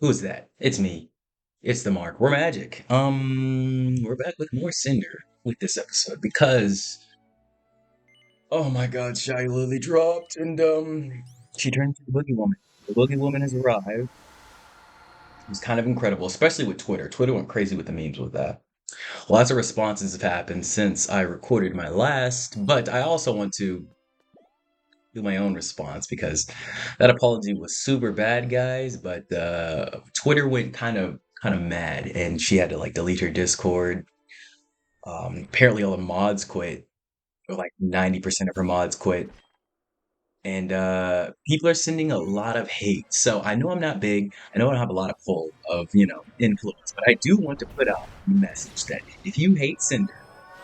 Who's that? It's me. It's the Mark. We're magic. We're back with more Cinder with this episode because oh my God, Shy Lily dropped and she turned into the Boogie Woman. The Boogie Woman has arrived. It was kind of incredible, especially with Twitter. Twitter went crazy with the memes with that. Lots of responses have happened since I recorded my last, but I also want to do my own response because that apology was super bad, guys. But Twitter went kind of mad, and she had to like delete her Discord. Apparently, all the mods quit, or like 90% of her mods quit, and people are sending a lot of hate. So I know I'm not big. I know I don't have a lot of pull of influence, but I do want to put out a message that if you hate Cinder,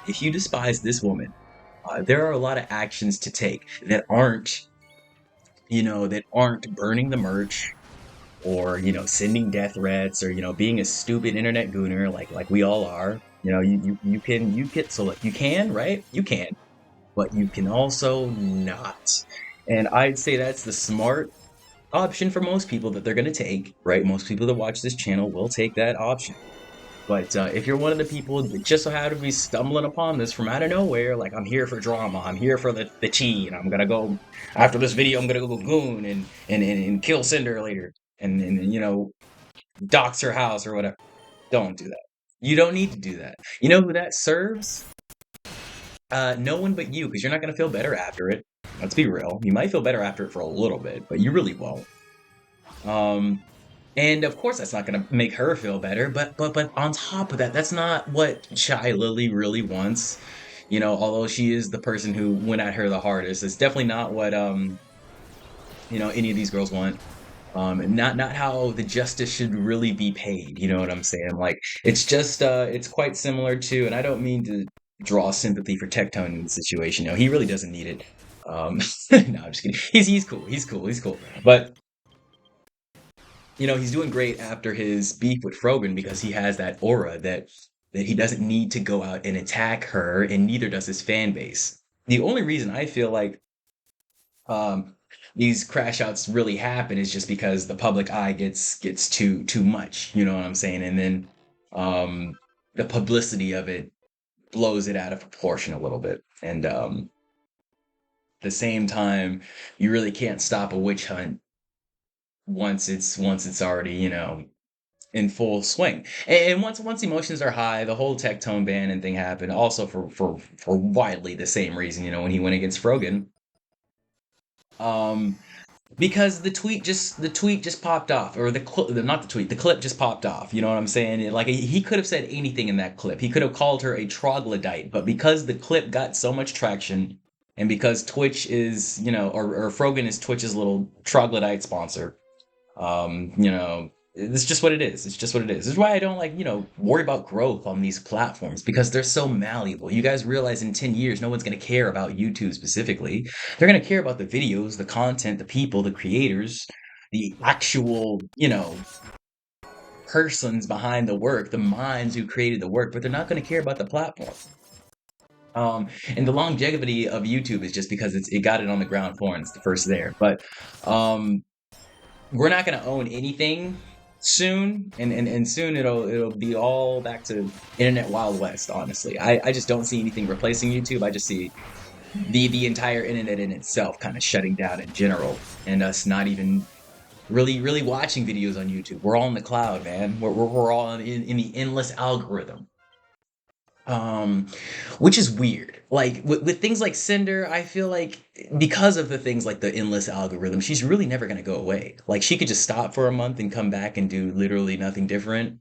if you despise this woman, there are a lot of actions to take that aren't burning the merch or sending death threats or being a stupid internet gooner like we all are. You can, right, you can, but you can also not. And I'd say that's the smart option for most people that they're going to take, right? Most people that watch this channel will take that option. But if you're one of the people that just so happen to be stumbling upon this from out of nowhere, like I'm here for drama, I'm here for the tea, and I'm gonna go after this video, I'm gonna go goon and kill Cinder later, and dox her house or whatever. Don't do that. You don't need to do that. You know who that serves? No one but you, because you're not gonna feel better after it. Let's be real. You might feel better after it for a little bit, but you really won't. Um, And of course, that's not going to make her feel better. But on top of that, that's not what Shy Lily really wants. Although she is the person who went at her the hardest, it's definitely not what any of these girls want. Not how the justice should really be paid. You know what I'm saying? Like it's just it's quite similar to, and I don't mean to draw sympathy for Tectone in the situation. No, he really doesn't need it. No, I'm just kidding. He's cool. He's cool. He's cool. But he's doing great after his beef with Frogan because he has that aura that he doesn't need to go out and attack her, and neither does his fan base. The only reason I feel like um, these crash outs really happen is just because the public eye gets too much. You know what I'm saying? And then the publicity of it blows it out of proportion a little bit. And at the same time, you really can't stop a witch hunt once it's already in full swing. And once emotions are high, the whole Tectone ban and thing happened. Also for widely the same reason, when he went against Frogan. Um, because the tweet just popped off, or not the tweet, the clip just popped off. You know what I'm saying? Like he could have said anything in that clip. He could have called her a troglodyte, but because the clip got so much traction, and because Twitch is, or Frogan is Twitch's little troglodyte sponsor, it's just what it is. It's just what it is. This is why I don't like, worry about growth on these platforms because they're so malleable. You guys realize in 10 years, no one's going to care about YouTube specifically. They're going to care about the videos, the content, the people, the creators, the actual, persons behind the work, the minds who created the work, but they're not going to care about the platform. And the longevity of YouTube is just because it got it on the ground floor and it's the first there. But um, we're not going to own anything soon, and soon it'll be all back to internet wild west. Honestly, I just don't see anything replacing YouTube. I just see the entire internet in itself kind of shutting down in general, and us not even really watching videos on YouTube. We're all in the cloud, man. We're all in the endless algorithm. um which is weird. Like with things like Cinder, I feel like because of the things like the endless algorithm, she's really never going to go away. Like she could just stop for a month and come back and do literally nothing different.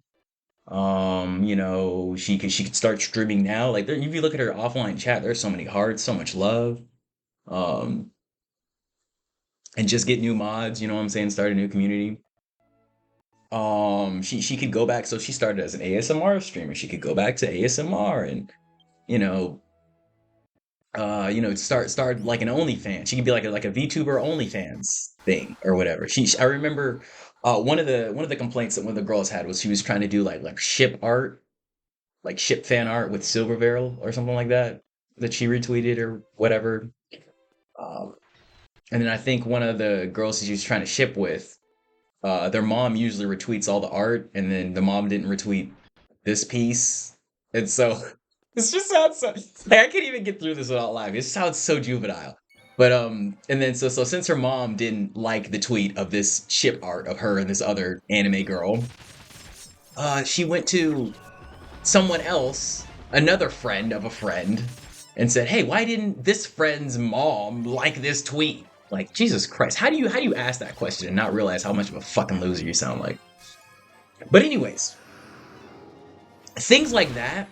She could start streaming now. Like if you look at her offline chat, there's so many hearts, so much love. um and just get new mods, you know what I'm saying, start a new community. She could go back, so she started as an ASMR streamer. She could go back to ASMR and you know start like an OnlyFans. She could be like a VTuber OnlyFans thing or whatever. I remember one of the complaints that one of the girls had was she was trying to do like ship art, like ship fan art with Silver Barrel or something like that she retweeted or whatever. Um, and then I think one of the girls she was trying to ship with their mom usually retweets all the art, and then the mom didn't retweet this piece, and so this just sounds so. Like, I can't even get through this without laughing. It sounds so juvenile. But and then so since her mom didn't like the tweet of this chip art of her and this other anime girl, she went to someone else, another friend of a friend, and said, "Hey, why didn't this friend's mom like this tweet?" Like, Jesus Christ, how do you ask that question and not realize how much of a fucking loser you sound like? But anyways, things like that,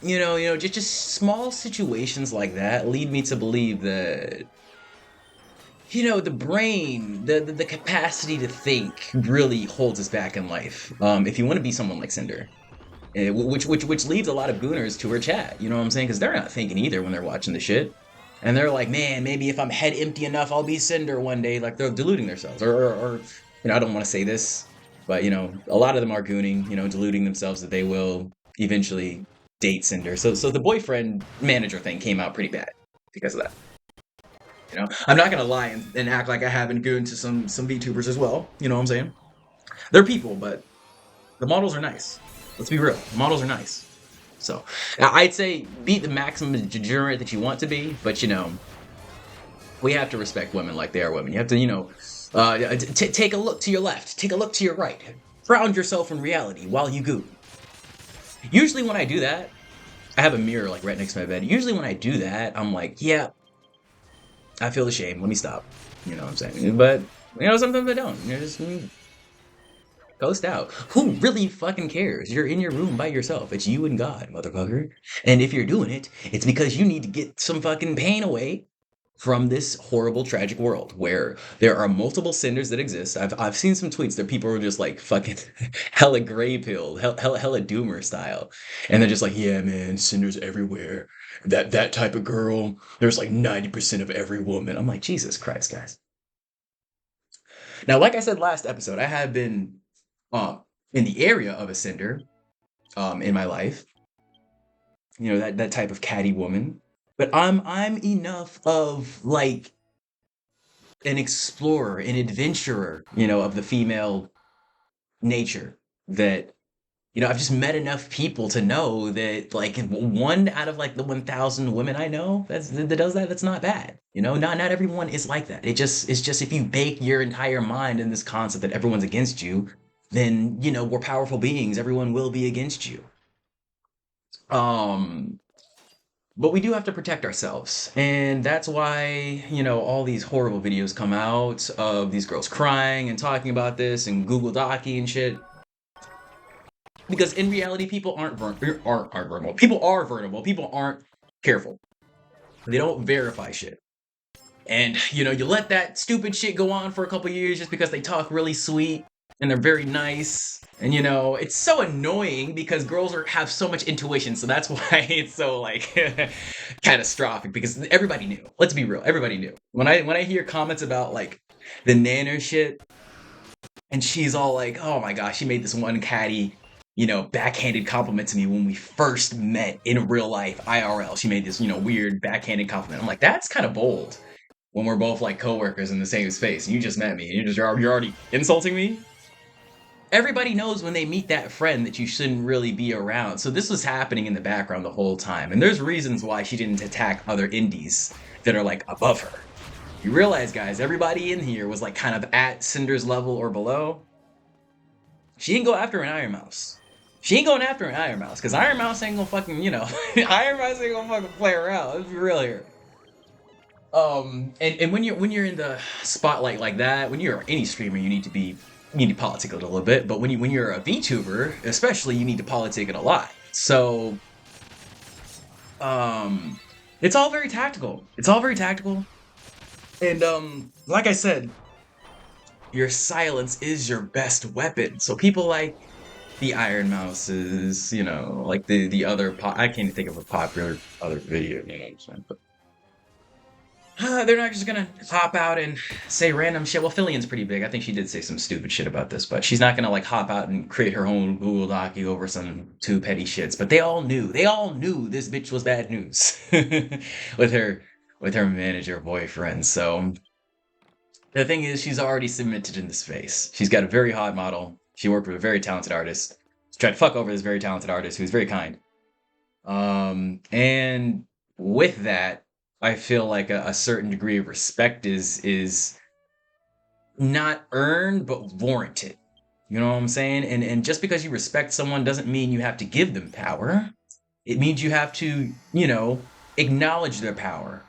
just small situations like that lead me to believe that the brain, the capacity to think really holds us back in life. If you want to be someone like Cinder, which leads a lot of gooners to her chat. You know what I'm saying? Because they're not thinking either when they're watching the shit, and they're like, man, maybe if I'm head empty enough, I'll be Cinder one day. Like they're deluding themselves, or I don't want to say this, but a lot of them are gooning, deluding themselves that they will eventually date Cinder. So the boyfriend manager thing came out pretty bad because of that. I'm not gonna lie and act like I haven't gooned to some VTubers as well. You know what I'm saying? They're people, but the models are nice. Let's be real. The models are nice. So I'd say be the maximum degenerate that you want to be, but we have to respect women like they are women. You have to, take a look to your left, take a look to your right, ground yourself in reality while you goon. Usually when I do that, I have a mirror like right next to my bed. Usually when I do that, I'm like, yeah, I feel the shame. Let me stop. You know what I'm saying? But sometimes I don't. Just ghost out. Who really fucking cares? You're in your room by yourself. It's you and God, motherfucker. And if you're doing it, it's because you need to get some fucking pain away from this horrible, tragic world where there are multiple Cinders that exist. I've seen some tweets that people are just like fucking hella gray pilled, hella doomer style, and they're just like, yeah, man, Cinders everywhere. That type of girl. There's like 90% of every woman. I'm like, Jesus Christ, guys. Now, like I said last episode, I have been in the area of a Cinder in my life. That type of catty woman. But I'm enough of like an explorer, an adventurer, of the female nature that I've just met enough people to know that like one out of like the 1,000 women I know that does that, that's not bad. Not everyone is like that. It's just if you bake your entire mind in this concept that everyone's against you, then we're powerful beings. Everyone will be against you. Um, but we do have to protect ourselves, and that's why all these horrible videos come out of these girls crying and talking about this and Google Docky and shit. Because in reality, people aren't vulnerable. People are vulnerable. People aren't careful. They don't verify shit. And you let that stupid shit go on for a couple years just because they talk really sweet and they're very nice. And it's so annoying because girls have so much intuition, so that's why it's so like catastrophic. Because everybody knew. Let's be real, everybody knew. When I hear comments about like the nanner shit, and she's all like, "Oh my gosh, she made this one catty, backhanded compliment to me when we first met in real life IRL. She made this weird backhanded compliment." I'm like, that's kind of bold. When we're both like coworkers in the same space, and you just met me, and you're already insulting me. Everybody knows when they meet that friend that you shouldn't really be around. So this was happening in the background the whole time. And there's reasons why she didn't attack other indies that are like above her. You realize, guys, everybody in here was like kind of at Cinder's level or below. She didn't go after an Iron Mouse. She ain't going after an Iron Mouse, because Iron Mouse ain't gonna fucking, Iron Mouse ain't gonna fucking play around. Let's be real here. And when you're in the spotlight like that, when you're any streamer, you need to politic it a little bit, but when you're a VTuber, especially, you need to politic it a lot. So, it's all very tactical. And like I said, your silence is your best weapon. So people like the Iron Mouses, like the other I can't even think of a popular other video, but they're not just gonna hop out and say random shit. Well, Fillian's pretty big. I think she did say some stupid shit about this, but she's not gonna like hop out and create her own Google Doc over some two petty shits. But they all knew this bitch was bad news with her manager boyfriend. So The thing is, she's already cemented in the space. She's got a very hot model. She worked with a very talented artist. She tried to fuck over this very talented artist who's very kind. And with that, I feel like a certain degree of respect is not earned but warranted. You know what I'm saying? And just because you respect someone doesn't mean you have to give them power. It means you have to, acknowledge their power.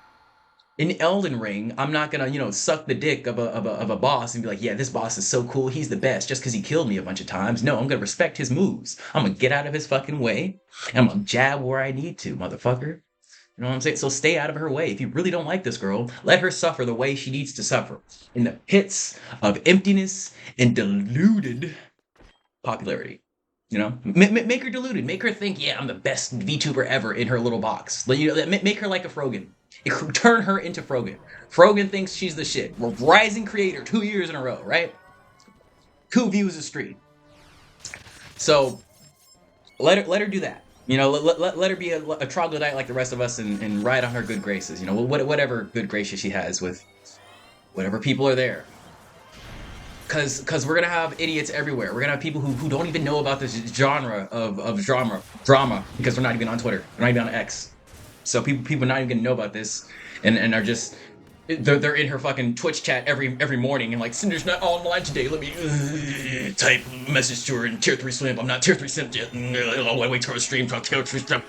In Elden Ring, I'm not gonna, suck the dick of a boss and be like, yeah, this boss is so cool, he's the best, just because he killed me a bunch of times. No, I'm gonna respect his moves. I'm gonna get out of his fucking way. And I'm gonna jab where I need to, motherfucker. You know what I'm saying? So stay out of her way. If you really don't like this girl, let her suffer the way she needs to suffer. In the pits of emptiness and deluded popularity. Make her deluded. Make her think, yeah, I'm the best VTuber ever in her little box. Make her like a Frogan. Turn her into Frogan. Frogan thinks she's the shit. Rising creator 2 years in a row, right? 2 views a stream. So let her do that. Let her be a troglodyte like the rest of us and ride on her good graces. Whatever good graces she has with whatever people are there. Cause we're gonna have idiots everywhere. We're gonna have people who don't even know about this genre of drama because they're not even on Twitter. They're not even on X. So people are not even gonna know about this and are just they're in her fucking Twitch chat every morning and like, Cinder's not online today. Let me type message to her in tier 3 swimp. I'm not tier 3 simp yet. I'll wait till her stream. Tier 3 simp.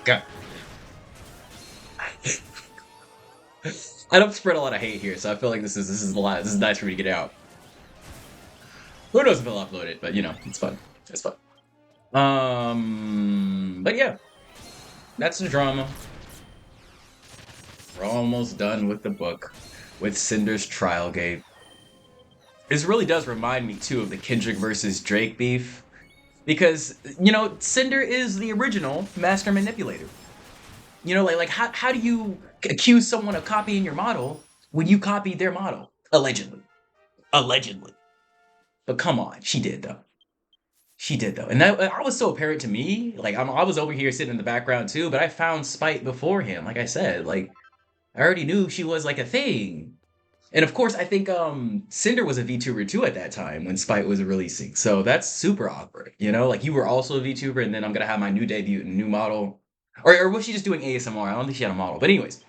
I don't spread a lot of hate here, so I feel like this is a lot. This is nice for me to get out. Who knows if I'll upload it, but it's fun. It's fun. But yeah, that's the drama. We're almost done with the book, with Cinder's trial gate. This really does remind me too of the Kendrick versus Drake beef, because Cinder is the original master manipulator. Like how do you accuse someone of copying your model when you copied their model allegedly? Allegedly. But come on, she did though. She did though, and that was so apparent to me. Like I was over here sitting in the background too, but I found Spite before him. Like I said, like I already knew she was like a thing, and of course I think Cinder was a VTuber too at that time when Spite was releasing. So that's super awkward. Like you were also a VTuber, and then I'm gonna have my new debut and new model, or was she just doing ASMR? I don't think she had a model, but anyways,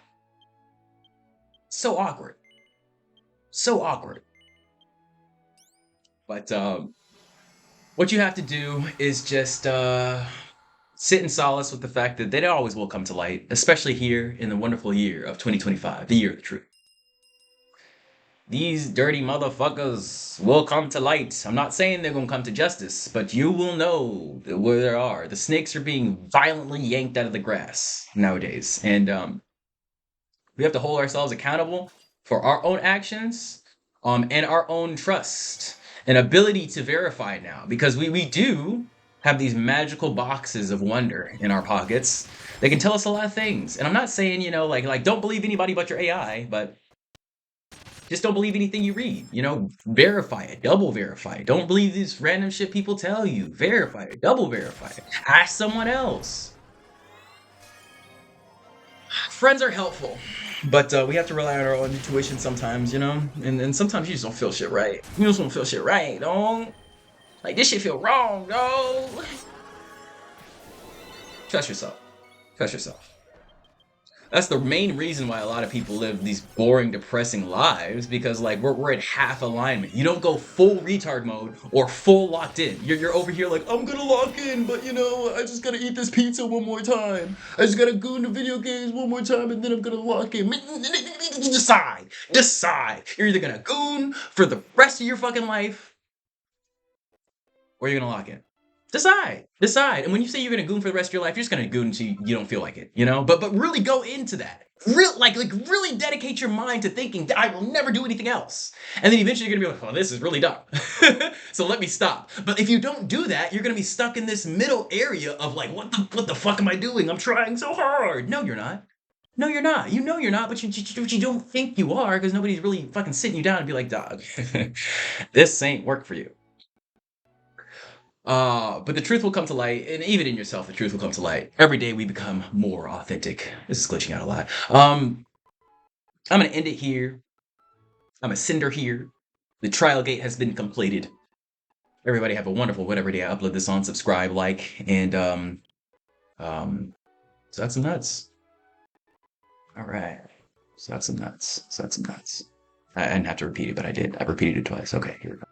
so awkward, so awkward. But what you have to do is just sit in solace with the fact that they always will come to light, especially here in the wonderful year of 2025, the year of the truth. These dirty motherfuckers will come to light. I'm not saying they're going to come to justice, but you will know where they are. The snakes are being violently yanked out of the grass nowadays. And we have to hold ourselves accountable for our own actions and our own trust and ability to verify now, because we do have these magical boxes of wonder in our pockets. They can tell us a lot of things. And I'm not saying, like don't believe anybody but your AI, but just don't believe anything you read. Verify it, double verify it. Don't believe this random shit people tell you. Verify it, double verify it. Ask someone else. Friends are helpful, but we have to rely on our own intuition sometimes, and sometimes you just don't feel shit right. You just don't feel shit right, dog. Like, this shit feel wrong, dog. Trust yourself. Trust yourself. That's the main reason why a lot of people live these boring, depressing lives, because like we're at half alignment. You don't go full retard mode or full locked in. You're over here like, I'm gonna lock in, but I just gotta eat this pizza one more time. I just gotta go into video games one more time, and then I'm gonna lock in. Decide. You're either gonna goon for the rest of your fucking life, or you're gonna lock in. Decide. And when you say you're gonna goon for the rest of your life, you're just gonna goon until you don't feel like it, But really go into that. Really dedicate your mind to thinking that I will never do anything else. And then eventually you're gonna be like, oh, this is really dumb. So let me stop. But if you don't do that, you're gonna be stuck in this middle area of like, what the fuck am I doing? I'm trying so hard. No, you're not. No, you're not. You know you're not, but you don't think you are, because nobody's really fucking sitting you down and be like, dog, this ain't work for you. But the truth will come to light, and even in yourself, the truth will come to light. Every day we become more authentic. This is glitching out a lot. I'm gonna end it here. I'm a Cinder here. The trial gate has been completed. Everybody have a wonderful whatever day I upload this on. Subscribe, like, and so that's some nuts. All right. So that's some nuts. So that's some nuts. I didn't have to repeat it, but I did. I repeated it twice. Okay, here we go.